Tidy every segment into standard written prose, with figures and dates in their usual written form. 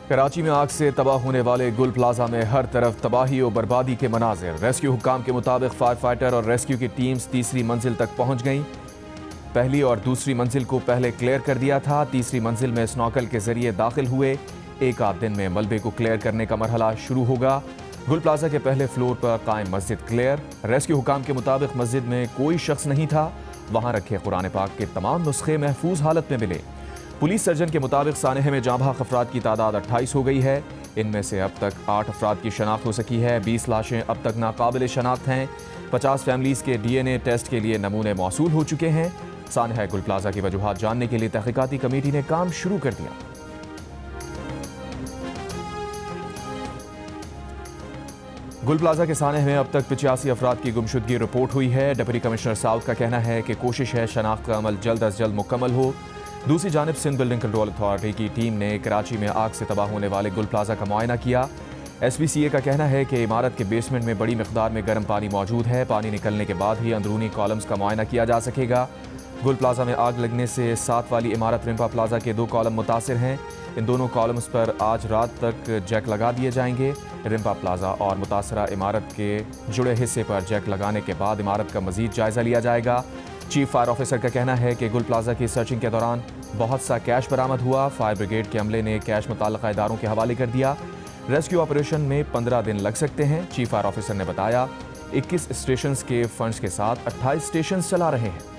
कराची में आग से तबाह होने वाले गुल प्लाजा में हर तरफ तबाही और बर्बादी के मनाजिर। रेस्क्यू हुक्काम के मुताबिक फायर फाइटर और रेस्क्यू की टीम्स तीसरी मंजिल तक पहुंच गईं। पहली और दूसरी मंजिल को पहले क्लियर कर दिया था। तीसरी मंजिल में स्नॉकल के जरिए दाखिल हुए। एक आध दिन में मलबे को क्लियर करने का मरहला शुरू होगा। गुल प्लाजा के पहले फ्लोर पर कायम मस्जिद क्लियर। रेस्क्यू हुक्काम के मुताबिक मस्जिद में कोई शख्स नहीं था। वहां रखे कुरान पाक के तमाम नुस्खे महफूज हालत में मिले। पुलिस सर्जन के मुताबिक सानहे में जाँ बहक अफराद की तादाद 28 हो गई है। इनमें से अब तक 8 अफराद की शनाख्त हो सकी है। 20 लाशें अब तक नाकाबिल शनाख्त हैं। 50 फैमिलीज के DNA टेस्ट के लिए नमूने मौसूल हो चुके हैं। सानहा गुल प्लाजा की वजूहात जानने के लिए तहकीकाती कमेटी ने काम शुरू कर दिया। गुल प्लाजा के सानहे में अब तक 85 अफराद की गुमशुदगी रिपोर्ट हुई है। डिप्टी कमिश्नर साउथ का कहना है कि कोशिश है शनाख्त का अमल जल्द अज जल्द मुकम्मल हो। दूसरी जानिब सिंध बिल्डिंग कंट्रोल अथॉरिटी की टीम ने कराची में आग से तबाह होने वाले गुल प्लाजा का मुआयना किया। SPCA का कहना है कि इमारत के बेसमेंट में बड़ी मिकदार में गर्म पानी मौजूद है। पानी निकलने के बाद ही अंदरूनी कॉलम्स का मुआयना किया जा सकेगा। गुल प्लाजा में आग लगने से 7 वाली इमारत रिम्पा प्लाजा के 2 कॉलम मुतासिर हैं। इन दोनों कॉलम्स पर आज रात तक जैक लगा दिए जाएंगे। रिम्पा प्लाजा और मुतासरा इमारत के जुड़े हिस्से पर जैक लगाने के बाद इमारत का मजीद जायजा लिया जाएगा। चीफ फायर ऑफिसर का कहना है कि गुल प्लाजा की सर्चिंग के दौरान बहुत सा कैश बरामद हुआ। फायर ब्रिगेड के अमले ने कैश मुताल्लिका इदारों के हवाले कर दिया। रेस्क्यू ऑपरेशन में 15 दिन लग सकते हैं। चीफ फायर ऑफिसर ने बताया 21 स्टेशन के फंड्स के साथ 28 स्टेशन चला रहे हैं।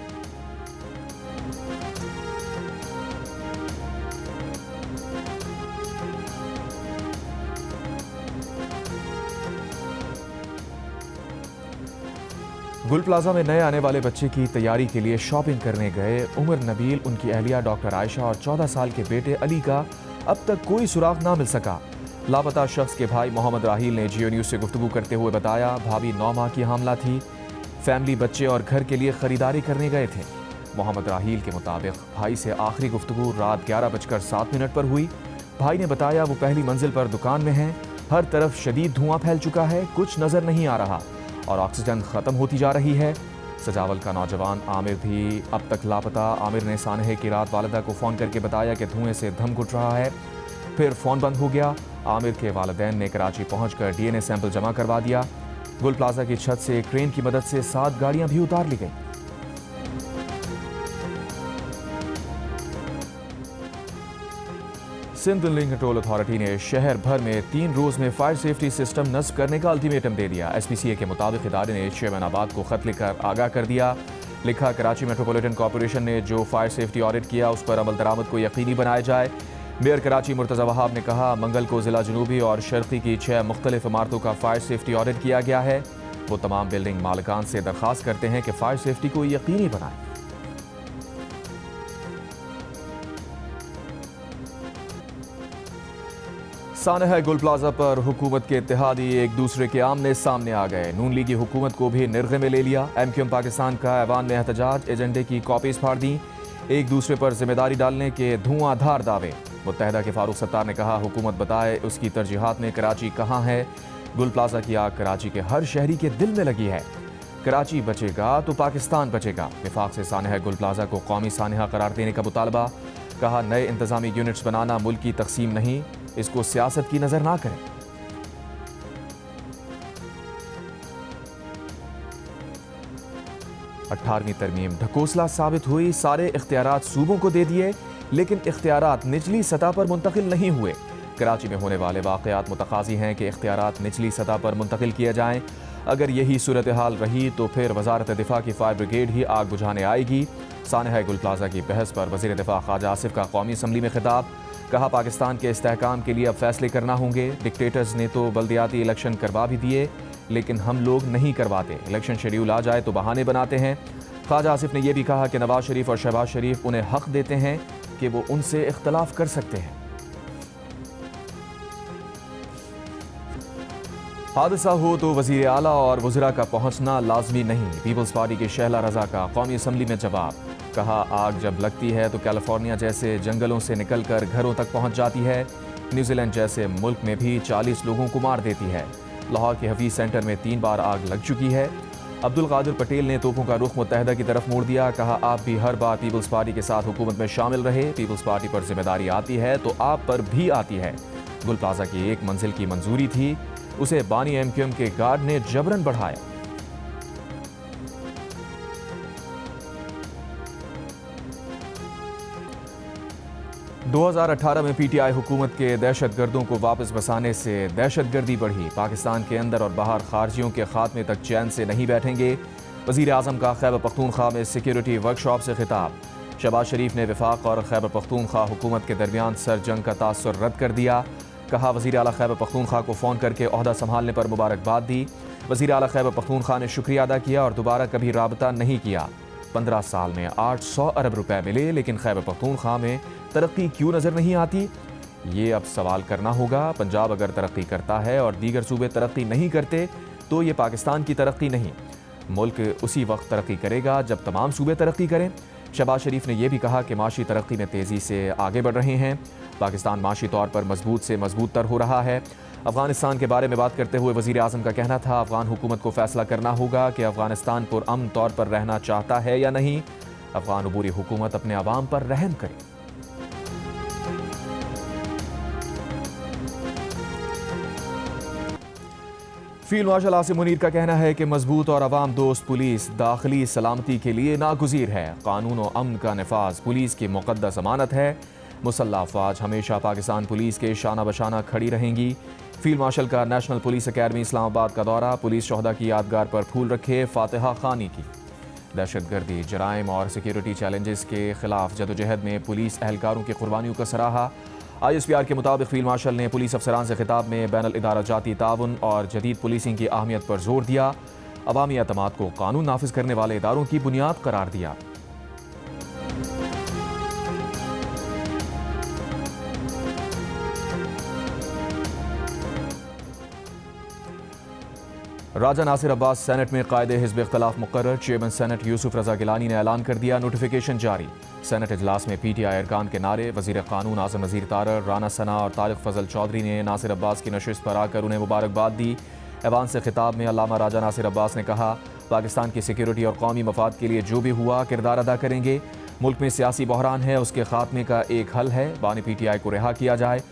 गुल प्लाजा में नए आने वाले बच्चे की तैयारी के लिए शॉपिंग करने गए उमर नबील, उनकी अहलिया डॉक्टर आयशा और 14 साल के बेटे अली का अब तक कोई सुराग ना मिल सका। लापता शख्स के भाई मोहम्मद राहील ने जियो न्यूज़ से गुफ्तगू करते हुए बताया, भाभी 9 माह की हामला थी। फैमिली बच्चे और घर के लिए खरीदारी करने गए थे। मोहम्मद राहील के मुताबिक भाई से आखिरी गुफ्तगू रात 11:07 पर हुई। भाई ने बताया वो पहली मंजिल पर दुकान में हैं। हर तरफ शदीद धुआं फैल चुका है, कुछ नजर नहीं आ रहा और ऑक्सीजन खत्म होती जा रही है। सजावल का नौजवान आमिर भी अब तक लापता। आमिर ने सानहे की रात वालिदा को फ़ोन करके बताया कि धुएं से दम घुट रहा है। फिर फ़ोन बंद हो गया। आमिर के वालिदैन ने कराची पहुंचकर DNA सैंपल जमा करवा दिया। गुल प्लाजा की छत से क्रेन की मदद से 7 गाड़ियां भी उतार ली गई। सिंध बिल्डिंग कंट्रोल अथॉरिटी ने शहर भर में 3 रोज में फायर सेफ्टी सिस्टम नस्ब करने का अल्टीमेटम दे दिया। SPCA के मुताबिक इदारे ने शेबनाबाद को खत लिखकर आगाह कर दिया। लिखा, कराची मेट्रोपॉलिटन कॉरपोरेशन ने जो फायर सेफ्टी ऑडिट किया उस पर अमल दरामद को यकीनी बनाया जाए। मेयर कराची मुर्तज़ा वहाब ने कहा, मंगल को जिला जनूबी और शर्की की 6 मुख्तलिफ इमारतों का फायर सेफ्टी ऑडिट किया गया है। वो तमाम बिल्डिंग मालिकान से दरख्वास्त करते हैं कि फायर सेफ्टी को यकीनी बनाएं। सानहा गुल प्लाजा पर हुकूमत के इत्तेहादी एक दूसरे के आमने सामने आ गए। नून लीगी हुकूमत को भी निर्गे में ले लिया। MQM पाकिस्तान का ऐवान में एहतजाज, एजेंडे की कॉपीज फाड़ दी। एक दूसरे पर जिम्मेदारी डालने के धुआंधार दावे। मुत्तहिदा के फारूक सत्तार ने कहा, हुकूमत बताए उसकी तरजीहात में कराची कहाँ है। गुल प्लाजा की आग कराची के हर शहरी के दिल में लगी है। कराची बचेगा तो पाकिस्तान बचेगा। विफाक से सानहा गुल प्लाजा को कौमी सानहा करार देने का मुतालबा। कहा, नए इंतजामी यूनिट्स बनाना मुल्क की तकसीम नहीं, इसको सियासत की नजर ना करें। अठारहवीं तरमीम ढकोसला साबित हुई। सारे इख्तियारात सूबों को दे दिए, लेकिन इख्तियारात निचली सतह पर मुंतकिल नहीं हुए। कराची में होने वाले वाक़यात मुतकाज़ी हैं कि इख्तियारात निचली सतह पर मुंतकिल किए जाएं। अगर यही सूरत हाल रही तो फिर वजारत दिफा की फायर ब्रिगेड ही आग बुझाने आएगी। सानहा गुल प्लाजा की बहस पर वज़ीर दिफा ख्वाजा आसिफ का कौमी असम्बली में खिताब। कहा, पाकिस्तान के इस्तेहकाम के लिए अब फैसले करना होंगे। डिक्टेटर्स ने तो बल्दियाती इलेक्शन करवा भी दिए, लेकिन हम लोग नहीं करवाते। इलेक्शन शेड्यूल आ जाए तो बहाने बनाते हैं। ख्वाजा आसिफ ने यह भी कहा कि नवाज शरीफ और शहबाज शरीफ उन्हें हक देते हैं कि वो उनसे इख्तलाफ कर सकते हैं। हादसा हो तो वज़ीर आला और वज़रा का पहुंचना लाजमी नहीं। पीपल्स पार्टी के शहला रजा का कौमी असम्बली में जवाब। कहा, आग जब लगती है तो कैलिफोर्निया जैसे जंगलों से निकलकर घरों तक पहुंच जाती है। न्यूजीलैंड जैसे मुल्क में भी 40 लोगों को मार देती है। लाहौर के हफीज सेंटर में 3 बार आग लग चुकी है। अब्दुल कादिर पटेल ने तोपों का रुख मुत्तहिदा की तरफ मोड़ दिया। कहा, आप भी हर बार पीपल्स पार्टी के साथ हुकूमत में शामिल रहे। पीपल्स पार्टी पर जिम्मेदारी आती है तो आप पर भी आती है। गुल प्लाजा की एक मंजिल की मंजूरी थी, उसे बानी एमक्यूएम के गार्ड ने जबरन बढ़ाया। दो 2018 में पीटीआई हुकूमत के दहशतगर्दों को वापस बसाने से दहशतगर्दी बढ़ी। पाकिस्तान के अंदर और बाहर खारजियों के खात्मे तक चैन से नहीं बैठेंगे। वज़ीर आज़म का खैबर पख्तूनख्वा में सिक्योरिटी वर्कशॉप से खिताब। शहबाज शरीफ ने वफाक और खैबर पख्तूनख्वा हुकूमत के दरमियान सर जंग का तासुर रद्द कर दिया। कहा, वज़ीर आला खैबर पख्तूनख्वा को फ़ोन करके ओहदा संभालने पर मुबारकबाद दी। वज़ीर आला खैबर पख्तूनख्वा ने शुक्रिया अदा किया और दोबारा कभी राबता नहीं किया। 15 साल में 800 अरब रुपए मिले, लेकिन खैबर पख्तूनख्वा में तरक्की क्यों नज़र नहीं आती? ये अब सवाल करना होगा। पंजाब अगर तरक्की करता है और दीगर सूबे तरक्की नहीं करते तो ये पाकिस्तान की तरक्की नहीं, मुल्क उसी वक्त तरक्की करेगा जब तमाम सूबे तरक्की करें। शहबाज शरीफ ने यह भी कहा कि माशी तरक्की में तेज़ी से आगे बढ़ रहे हैं। पाकिस्तान माशी तौर पर मजबूत से मजबूत तर हो रहा है। अफगानिस्तान के बारे में बात करते हुए वज़ीर आज़म का कहना था, अफगान हुकूमत को फैसला करना होगा कि अफगानिस्तान पुरअमन तौर पर रहना चाहता है या नहीं। अफगान अबूरी हुकूमत अपने अवाम पर रहम करे। फील्ड मार्शल आसिम मुनीर का कहना है कि मजबूत और अवाम दोस्त पुलिस दाखिली सलामती के लिए नागुज़ीर है। कानून और अमन का नफाज पुलिस की मुक़द्दस अमानत है। मुसल्लह अफवाज हमेशा पाकिस्तान पुलिस के शाना बशाना खड़ी रहेंगी। फील्ड मार्शल का नेशनल पुलिस अकेडमी इस्लामाबाद का दौरा। पुलिस शोहदा की यादगार पर फूल रखे, फातिहा खानी की। दहशतगर्दी, जराइम और सिक्योरिटी चैलेंजेस के खिलाफ जदोजहद में पुलिस एहलकारों की कुर्बानियों का सराहा। ISPR के मुताबिक फील्ड मार्शल ने पुलिस अफसरान से खिताब में बैनुल इदारा जाती ताउन और जदीद पुलिसिंग की अहमियत पर जोर दिया। अवामी एतमाद को कानून नाफिज करने वाले इदारों की बुनियाद करार दिया। राजा नासिर अब्बास सेनेट में कायदे हिज़्ब इख्तिलाफ मुकर्रर। चेयरमैन सेनेट यूसुफ रजा गिलानी ने ऐलान कर दिया, नोटिफिकेशन जारी। सेनेट इजलास में PTI अरकान के नारे। वज़ीर कानून आज़म नज़ीर तारर, राना सना और तारिक फजल चौधरी ने नासिर अब्बास की नशिस्त पर आकर उन्हें मुबारकबाद दी। ऐवान से खिताब में अल्लामा राजा नासिर अब्बास ने कहा, पाकिस्तान की सिक्योरिटी और कौमी मफाद के लिए जो भी हुआ किरदार अदा करेंगे। मुल्क में सियासी बहरान है, उसके खात्मे का एक हल है, बानी PTI को रिहा किया जाए।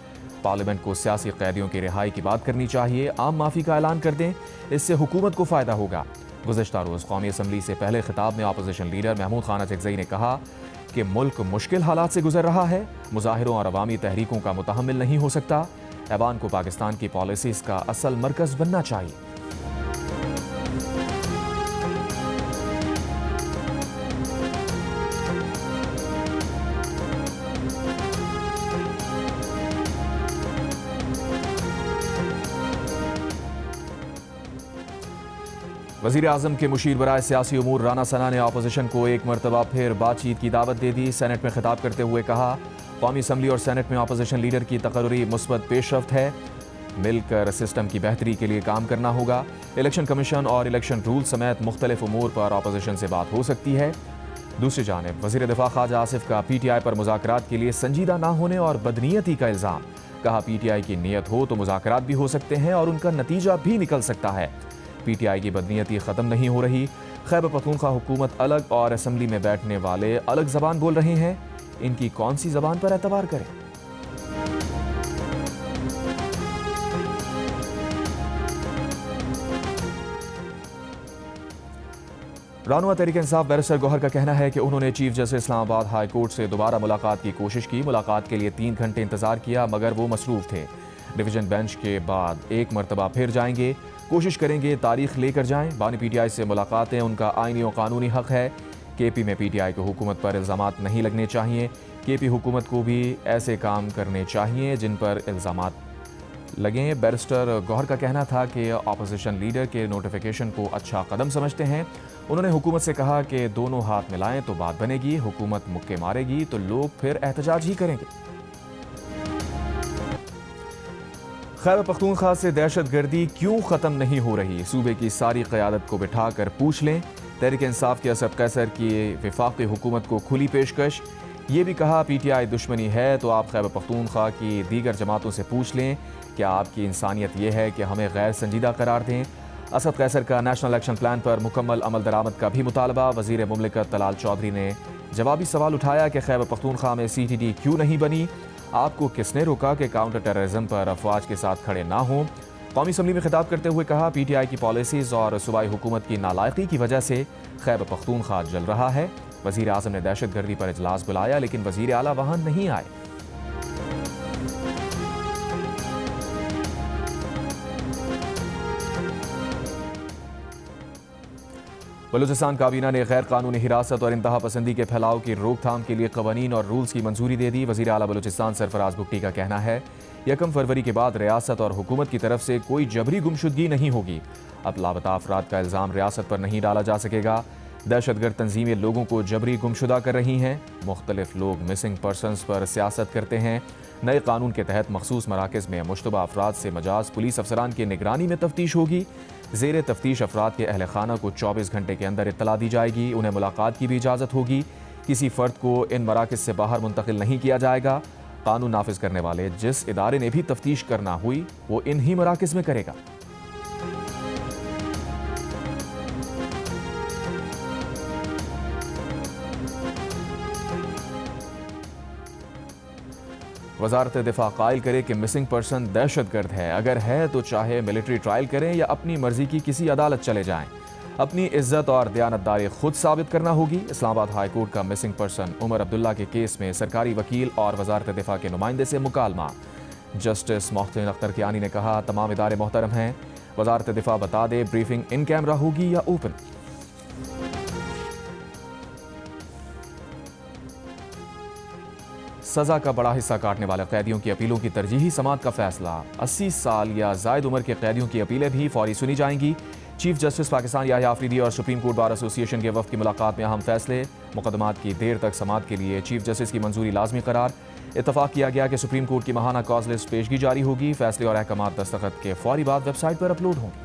पार्लियामेंट को सियासी कैदियों की रिहाई की बात करनी चाहिए। आम माफ़ी का ऐलान कर दें, इससे हुकूमत को फ़ायदा होगा। गुज़श्ता रोज़ कौमी असम्बली से पहले खिताब में अपोजिशन लीडर महमूद खान अचकज़ई ने कहा कि मुल्क मुश्किल हालात से गुजर रहा है, मुजाहिरों और अवामी तहरीकों का मुतहम्मिल नहीं हो सकता। ऐवान को पाकिस्तान की पॉलिसीज़ का असल मरकज़ बनना चाहिए। वज़ीर आज़म के मुशीर बराए सियासी उमूर राना सना ने अपोजिशन को एक मरतबा फिर बातचीत की दावत दे दी। सेनेट में खिताब करते हुए कहा, कौमी असम्बली और सेनेट में अपोजिशन लीडर की तकर्री मुस्बत पेशरफ्त है। मिलकर सिस्टम की बेहतरी के लिए काम करना होगा। इलेक्शन कमीशन और इलेक्शन रूल समेत मुख्तलिफ उमूर पर अपोजिशन से बात हो सकती है। दूसरी जानिब वज़ीर दिफा ख्वाजा आसिफ का PTI पर मुज़ाकरात के लिए संजीदा ना होने और बदनीयती का इल्ज़ाम। कहा, PTI की नीयत हो तो मुज़ाकरात भी हो सकते हैं और उनका नतीजा भी निकल सकता है। PTI की बदनीयती ख़त्म नहीं हो रही। खैबर पख्तूनख्वा हुकूमत अलग और असम्बली में बैठने वाले अलग ज़बान बोल रहे हैं। इनकी कौन सी ज़बान पर एतबार करें? रानुआ तहरीक इंसाफ बैरिस्टर गौहर का कहना है कि उन्होंने chief justice Islamabad high court से दोबारा मुलाकात की कोशिश की। मुलाकात के लिए 3 घंटे इंतजार किया मगर वो मसरूफ़ थे। डिवीजन बेंच के बाद एक मरतबा फिर जाएंगे, कोशिश करेंगे तारीख लेकर जाएं। बानी PTI से मुलाकातें उनका आईनी और कानूनी हक है। KP में PTI को हुकूमत पर इल्ज़ामात नहीं लगने चाहिए। KP हुकूमत को भी ऐसे काम करने चाहिए जिन पर इल्ज़ामात लगें। बैरिस्टर गौहर का कहना था कि अपोजिशन लीडर के नोटिफिकेशन को अच्छा कदम समझते हैं। उन्होंने हुकूमत से कहा कि दोनों हाथ मिलाएं तो बात बनेगी। हुकूमत मुक्के मारेगी तो लोग फिर एहतजाज ही करेंगे। खैबर पख्तूनख्वा से दहशतगर्दी क्यों ख़त्म नहीं हो रही? सूबे की सारी क़यादत को बिठा कर पूछ लें। तहरीक इंसाफ के असद कैसर की वफाकी हुकूमत को खुली पेशकश। ये भी कहा, PTI दुश्मनी है तो आप खैबर पख्तूनख्वा की दीगर जमातों से पूछ लें, क्या आपकी इंसानियत यह है कि हमें गैर संजीदा करार दें? असद कैसर का नेशनल एक्शन प्लान पर मुकम्मल अमल दरामद का भी मुतालबा। वज़ीर मुमलिकत तलाल चौधरी ने जवाबी सवाल उठाया कि खैबर पख्तूनख्वा में CTD क्यों नहीं बनी। आपको किसने रोका कि काउंटर टेररिज्म पर अफवाज के साथ खड़े ना हों? कौमी असम्बली में खिताब करते हुए कहा, PTI की पॉलिसीज और सूबाई हुकूमत की नालायकी की वजह से खैबर पख्तूनख्वा जल रहा है। वज़ीर आज़म ने दहशतगर्दी पर इजलास बुलाया, लेकिन वज़ीर आला वहां नहीं आए। बलूचिस्तान काबीना ने गैर कानूनी हिरासत और इंतहा पसंदी के फैलाव की रोकथाम के लिए कवानीन और रूल्स की मंजूरी दे दी। वज़ीर आला बलूचिस्तान सरफराज भुट्टी का कहना है, 1 फरवरी के बाद रियासत और हुकूमत की तरफ से कोई जबरी गुमशुदगी नहीं होगी। अब लापता अफराद का इल्ज़ाम रियासत पर नहीं डाला जा सकेगा। दहशतगर्द तंजीमें लोगों को जबरी गुमशुदा कर रही हैं। मुख्तलिफ लोग मिसिंग पर्सनस पर सियासत करते हैं। नए कानून के तहत मखसूस मराकज़ में मुश्तबा अफराद से मजाज पुलिस अफसरान की निगरानी में तफ्तीश होगी। ज़ेर तफ्तीश अफराद के अहल खाना को 24 घंटे के अंदर इत्तला दी जाएगी। उन्हें मुलाकात की भी इजाज़त होगी। किसी फ़र्द को इन मराकज़ से बाहर मुंतकिल नहीं किया जाएगा। कानून नाफिज करने वाले जिस इदारे ने भी तफ्तीश करना हुई वो इन्हीं मराकज़ में करेगा। वजारत दिफा कायल करे कि मिसिंग पर्सन दहशतगर्द है। अगर है तो चाहे मिलिट्री ट्रायल करें या अपनी मर्जी की किसी अदालत चले जाएं। अपनी इज्जत और दयानतदारी खुद साबित करना होगी। इस्लामाबाद हाई कोर्ट का मिसिंग पर्सन उमर अब्दुल्ला के केस में सरकारी वकील और वजारत दिफा के नुमाइंदे से मुकालमा। जस्टिस मोहसिन अख्तर कियानी ने कहा, तमाम इदारे मोहतरम हैं। वजारत दिफा बता दे ब्रीफिंग इन कैमरा होगी या ओपन। सजा का बड़ा हिस्सा काटने वाले कैदियों की अपीलों की तरजीही समाअत का फैसला। 80 साल या जायद उम्र के कैदियों की अपीलें भी फौरी सुनी जाएंगी। चीफ जस्टिस पाकिस्तान याह्या आफरीदी और सुप्रीम कोर्ट बार एसोसिएशन के वफ़द की मुलाकात में अहम फैसले। मुकदमात की देर तक समाअत के लिए चीफ जस्टिस की मंजूरी लाजमी करार। इत्तफाक किया गया कि सुप्रीम कोर्ट की माहाना कॉज लिस्ट पेशगी जारी होगी। फैसले और अहकामात दस्तखत के फौरी बाद वेबसाइट पर अपलोड होंगे।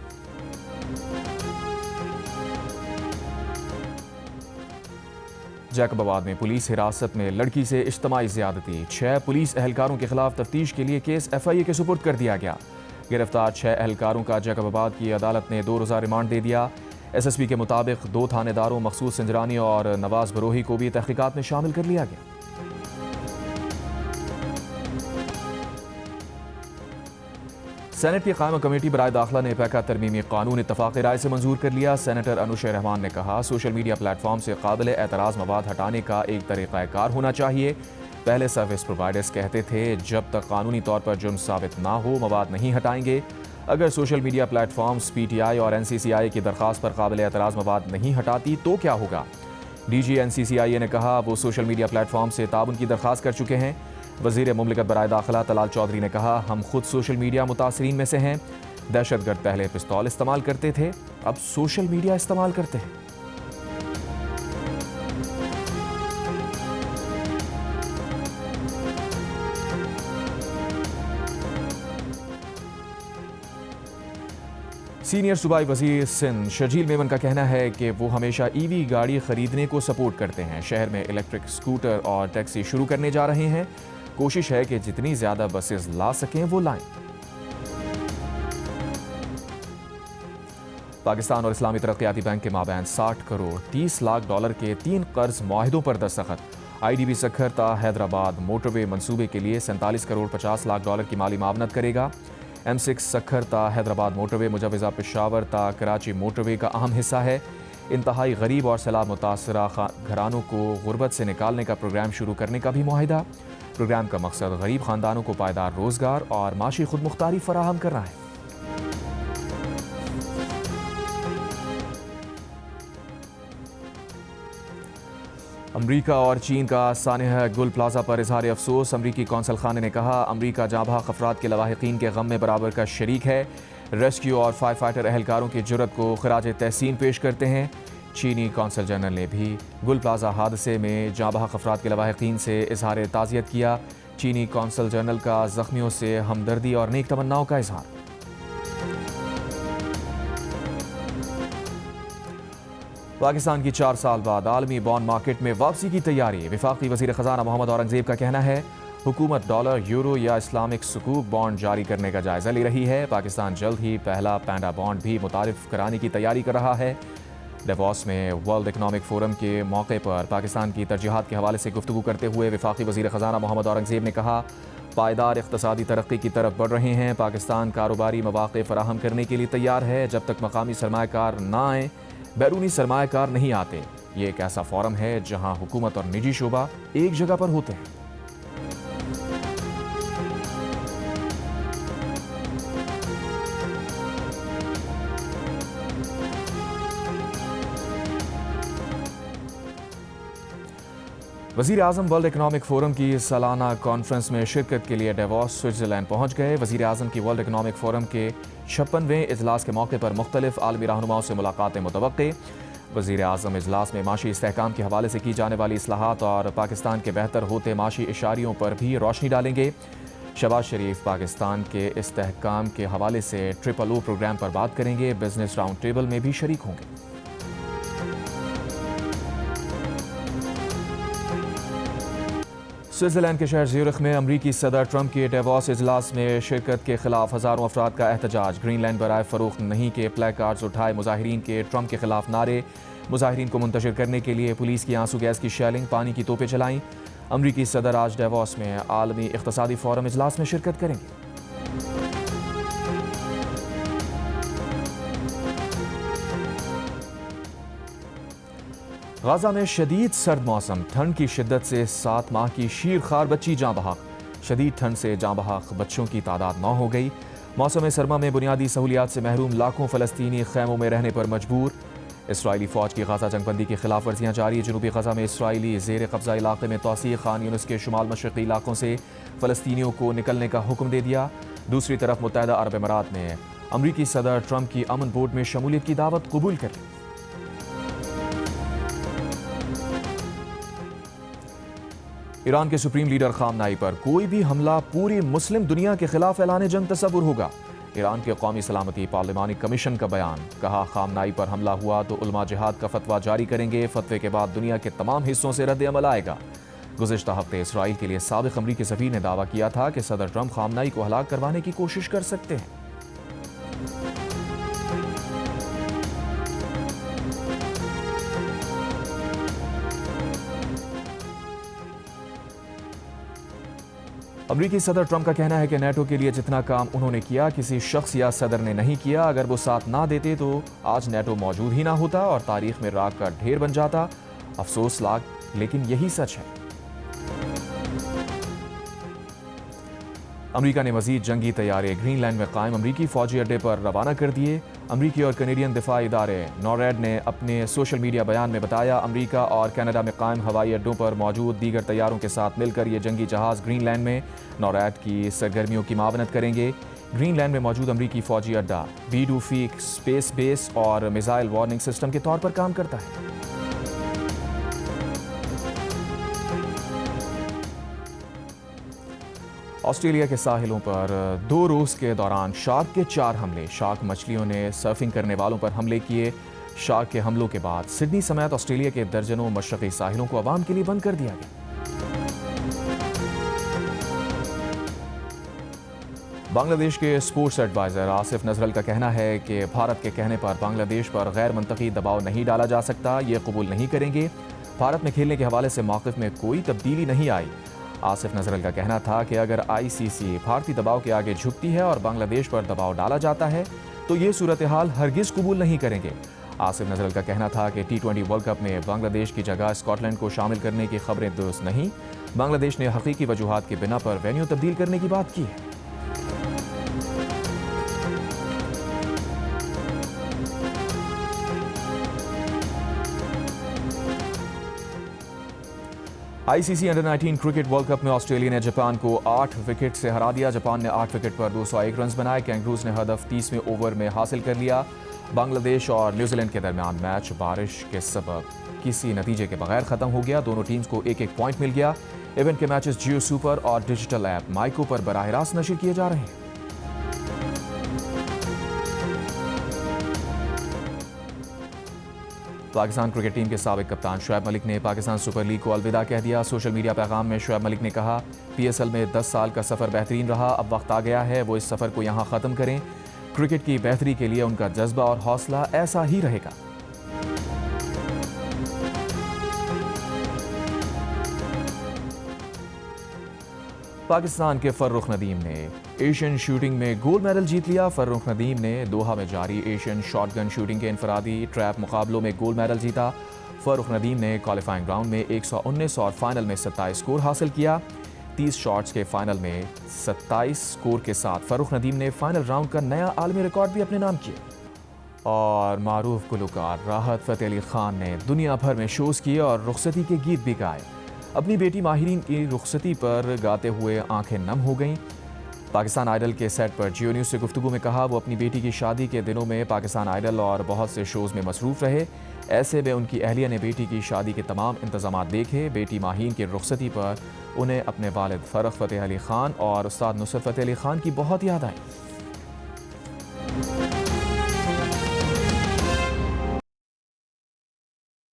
जैकबाबाद में पुलिस हिरासत में लड़की से इज्तिमाई ज़्यादती। 6 पुलिस एहलकारों के खिलाफ तफ्तीश के लिए केस FIA के सुपुर्द कर दिया गया। गिरफ्तार 6 एहलकारों का जैकबाबाद की अदालत ने 2 रोज़ा रिमांड दे दिया। SSP के मुताबिक 2 थानेदारों मखसूस सिंजरानी और नवाज बरोही को भी तहकीकात में शामिल कर लिया गया। सेनेट की कायम कमेटी बराए दाखिला ने पैका तरमीमी कानून इत्तफाक राय से मंजूर कर लिया। सेनेटर अनुशे रहमान ने कहा, सोशल मीडिया प्लेटफॉर्म से काबिल एतराज़ मवाद हटाने का एक तरीक़ाकार होना चाहिए। पहले सर्विस प्रोवाइडर्स कहते थे जब तक कानूनी तौर पर जुर्म साबित ना हो मवाद नहीं हटाएंगे। अगर सोशल मीडिया प्लेटफॉर्म्स PTI और NCCI की दरख्वास्त पर काबिल एतराज़ मवाद नहीं हटाती तो क्या होगा? DG NCCIA ने कहा वो सोशल मीडिया प्लेटफॉर्म से ताउन की दरख्वास्त कर चुके हैं। वज़ीर मुमलिकत बराए दाखिला तलाल चौधरी ने कहा, हम खुद सोशल मीडिया मुतासरीन में से हैं। दहशतगर्द पहले पिस्तौल इस्तेमाल करते थे, अब सोशल मीडिया इस्तेमाल करते हैं। सीनियर सूबाई वज़ीर सिंध शर्जील मेमन का कहना है कि वो हमेशा EV गाड़ी खरीदने को सपोर्ट करते हैं। शहर में इलेक्ट्रिक स्कूटर और टैक्सी शुरू करने जा रहे हैं। कोशिश है कि जितनी ज्यादा बसेस ला सकें वो लाएं। पाकिस्तान और इस्लामी तरक्याती बैंक के माबैन 60 करोड़ 30 लाख डॉलर के 3 कर्ज मुआहिदों पर दस्तखत। IDB सखर ता हैदराबाद मोटरवे मंसूबे के लिए 47 करोड़ 50 लाख डॉलर की माली मावनत करेगा। M6 सखर ता हैदराबाद मोटरवे मुजवजा पेशावर ता कराची मोटरवे का अहम हिस्सा है। इंतहाई गरीब और सैलाब मुतासरा घरानों को गुर्बत से निकालने का प्रोग्राम शुरू करने का भी मुआहिदा। प्रोग्राम का मकसद गरीब खानदानों को पायदार रोजगार और माशी खुद मुख्तारी फराहम करना है। अमरीका और चीन का सानिया गुल प्लाजा पर इजहार अफसोस। अमरीकी कौंसल खाने ने कहा, अमरीका जाबाज अफराद के लवाहिकीन के गम में बराबर का शरीक है। रेस्क्यू और फायर फाइटर एहलकारों की जुर्रत को खराज तहसीन पेश करते हैं। चीनी कौंसल जनरल ने भी गुल प्लाजा हादसे में जाबाज अफराद के लवाहिकीन से इजहार ताज़ियत किया। चीनी कौंसल जनरल का जख्मियों से हमदर्दी और नेक तमन्नाओं का इजहार। पाकिस्तान की 4 साल बाद आलमी बॉन्ड मार्केट में वापसी की तैयारी। वफाकी वज़ीर ख़जाना मोहम्मद औरंगज़ेब का कहना है, हुकूमत डॉलर, यूरो या इस्लामिक सुकूक बॉन्ड जारी करने का जायजा ले रही है। पाकिस्तान जल्द ही पहला पैंडा बॉन्ड भी मुतारिफ कराने की तैयारी कर रहा है। डेवॉस में वर्ल्ड इकनॉमिक फोरम के मौके पर पाकिस्तान की तरजीहात के हवाले से गुफ्तगू करते हुए वफाकी वज़ीर ख़जाना मोहम्मद औरंगज़ेब ने कहा, पायदार इक़्तिसादी तरक्की की तरफ बढ़ रहे हैं। पाकिस्तान कारोबारी मौक़े फ़राहम करने के लिए तैयार है। जब तक मकामी सरमायाकार ना आए, बैरूनी सरमायाकार नहीं आते। ये एक ऐसा फोरम है जहाँ हुकूमत और निजी शोबा एक जगह पर होते हैं। वज़ीर आज़म वर्ल्ड इकनॉमिक फोरम की सालाना कॉन्फ्रेंस में शिरकत के लिए डेवॉस स्विट्ज़रलैंड पहुँच गए। वज़ीर आज़म की वर्ल्ड इकनॉमिक फोरम के 56वें इजलास के मौके पर मुख्तलिफ आलमी रहनुमाओं से मुलाकातें मुतवक्के। वज़ीर आज़म इजलास में माशी इस्तेहकाम के हवाले से की जाने वाली इस्लाहात और पाकिस्तान के बेहतर होते माशी इशारियों पर भी रोशनी डालेंगे। शहबाज शरीफ पाकिस्तान के इस्तेहकाम के हवाले से OOO प्रोग्राम पर बात करेंगे। बिजनेस राउंड टेबल में भी शरीक होंगे। स्विट्ज़रलैंड के शहर ज़्यूरिख में अमरीकी सदर ट्रंप के डेवॉस इजलास में शिरकत के खिलाफ हज़ारों अफराद का एहतजाज। ग्रीनलैंड बराए फ़रोख्त नहीं के प्ले कार्ड्स उठाए मुजाहिरीन के ट्रंप के खिलाफ नारे। मुजाहिरीन को मुंतशिर करने के लिए पुलिस की आंसू गैस की शेलिंग, पानी की तोपें चलाईं। अमरीकी सदर आज डेवॉस में आलमी इक़्तिसादी फोरम इजलास में शिरकत करेंगे। गाजा में शदीद सर्द मौसम, ठंड की शिद्दत से 7 माह की शीरखार बच्ची जाँ बहक। शदीद ठंड से जाँ बहक बच्चों की तादाद 9 हो गई। मौसम सरमा में बुनियादी सहूलियात से महरूम लाखों फ़लस्तीनी खैमों में रहने पर मजबूर। इसराइली फ़ौज की गाजा जंगबंदी की खिलाफ वर्जियाँ जारी। जनूबी गाजा में इसराइली ज़ेर कब्ज़ा इलाके में तौसीक़। खान यूनिस के शुमाल मशरक़ी इलाकों से फ़लस्तीनियों को निकलने का हुक्म दे दिया। दूसरी तरफ मुत्तहदा अरब अमारात ने अमरीकी सदर ट्रंप की अमन बोर्ड में शमूलियत की दावत कबूल कर ली। ईरान के सुप्रीम लीडर खामनाई पर कोई भी हमला पूरी मुस्लिम दुनिया के खिलाफ ऐलान जंग तस्वुर होगा। ईरान के कौमी सलामती पार्लिमानी कमीशन का बयान। कहा, खामनाई पर हमला हुआ तो उलमा जिहाद का फतवा जारी करेंगे। फतवे के बाद दुनिया के तमाम हिस्सों से रद्द अमल आएगा। गुज़िश्ता हफ्ते इसराइल के लिए साबिक़ अमरीकी सफ़ीर ने दावा किया था कि सदर ट्रंप खामनाई को हलाक करवाने की कोशिश कर सकते हैं। अमरीकी सदर ट्रंप का कहना है कि नेटो के लिए जितना काम उन्होंने किया किसी शख्स या सदर ने नहीं किया। अगर वो साथ ना देते तो आज नेटो मौजूद ही ना होता और तारीख में राख का ढेर बन जाता। अफसोस लाख, लेकिन यही सच है। अमरीका ने मजीद जंगी तैयारे ग्रीनलैंड में कायम अमरीकी फौजी अड्डे पर रवाना कर दिए। अमरीकी और कैनेडियन दिफाई इदारे नॉरैड ने अपने सोशल मीडिया बयान में बताया, अमरीका और कनाडा में कायम हवाई अड्डों पर मौजूद दीगर तैयारों के साथ मिलकर ये जंगी जहाज़ ग्रीनलैंड में नॉरैड की सरगर्मियों की मावनत करेंगे। ग्रीनलैंड में मौजूद अमरीकी फौजी अड्डा बीडूफी स्पेस बेस और मिसाइल वार्निंग सिस्टम के तौर पर काम करता है। ऑस्ट्रेलिया के साहिलों पर 2 रोज़ के दौरान शार्क के 4 हमले। शार्क मछलियों ने सर्फिंग करने वालों पर हमले किए। शार्क के हमलों के बाद सिडनी समेत ऑस्ट्रेलिया के दर्जनों मशरक़ी साहिलों को आवाम के लिए बंद कर दिया गया। बांग्लादेश के स्पोर्ट्स एडवाइज़र आसिफ नजरल का कहना है कि भारत के कहने पर बांग्लादेश पर गैर मंतकी दबाव नहीं डाला जा सकता। ये कबूल नहीं करेंगे। भारत में खेलने के हवाले से मौक़िफ़ में कोई तब्दीली नहीं आई। आसिफ नजरल का कहना था कि अगर ICC भारतीय दबाव के आगे झुकती है और बांग्लादेश पर दबाव डाला जाता है तो ये सूरत हाल हरगिज़ कबूल नहीं करेंगे। आसिफ नजरल का कहना था कि T20 वर्ल्ड कप में बांग्लादेश की जगह स्कॉटलैंड को शामिल करने की खबरें दुरुस्त नहीं। बांग्लादेश ने हकीकी वजूहात की बिना पर वेन्यू तब्दील करने की बात की है। ICC under 19 cricket world cup में ऑस्ट्रेलिया ने जापान को 8 विकेट से हरा दिया। जापान ने 8 विकेट पर 201 रन बनाए। कैंगरूज ने हदफ 30वें ओवर में हासिल कर लिया। बांग्लादेश और न्यूजीलैंड के दरमियान मैच बारिश के सबब किसी नतीजे के बगैर खत्म हो गया। दोनों टीम्स को एक एक पॉइंट मिल गया। इवेंट के मैचेस जियो सुपर और डिजिटल ऐप माइको पर बराह रास्त नशर किए जा रहे हैं। पाकिस्तान क्रिकेट टीम के साबिक कप्तान शुएब मलिक ने पाकिस्तान सुपर लीग को अलविदा कह दिया। सोशल मीडिया पैगाम में शुएब मलिक ने कहा, PSL में 10 साल का सफ़र बेहतरीन रहा। अब वक्त आ गया है वो इस सफ़र को यहाँ ख़त्म करें। क्रिकेट की बेहतरी के लिए उनका जज्बा और हौसला ऐसा ही रहेगा। पाकिस्तान के फर्रुख नदीम ने एशियन शूटिंग में गोल्ड मेडल जीत लिया। फर्रुख नदीम ने दोहा में जारी एशियन शॉटगन शूटिंग के इनफरादी ट्रैप मुकाबलों में गोल्ड मेडल जीता। फर्रुख नदीम ने क्वालिफाइंग राउंड में 119 और फाइनल में 27 स्कोर हासिल किया। 30 शॉट्स के फाइनल में 27 स्कोर के साथ फर्रुख नदीम ने फाइनल राउंड का नया आलमी रिकॉर्ड भी अपने नाम किया। और मारूफ गुलकार राहत फ़तेह अली खान ने दुनिया भर में शोज़ किए और रुखसती के गीत भी गाए। अपनी बेटी माहिरीन की रुखसती पर गाते हुए आंखें नम हो गईं। पाकिस्तान आइडल के सेट पर जियो न्यूज़ से गुफ्तगू में कहा, वो अपनी बेटी की शादी के दिनों में पाकिस्तान आइडल और बहुत से शोज़ में मसरूफ़ रहे। ऐसे में उनकी अहलिया ने बेटी की शादी के तमाम इंतज़ामात देखे। बेटी माहीन की रुखसती पर उन्हें अपने वालिद फ़र्रुख फ़तेह अली खान और उस्ताद नुसरत फ़तेह अली खान की बहुत याद आई।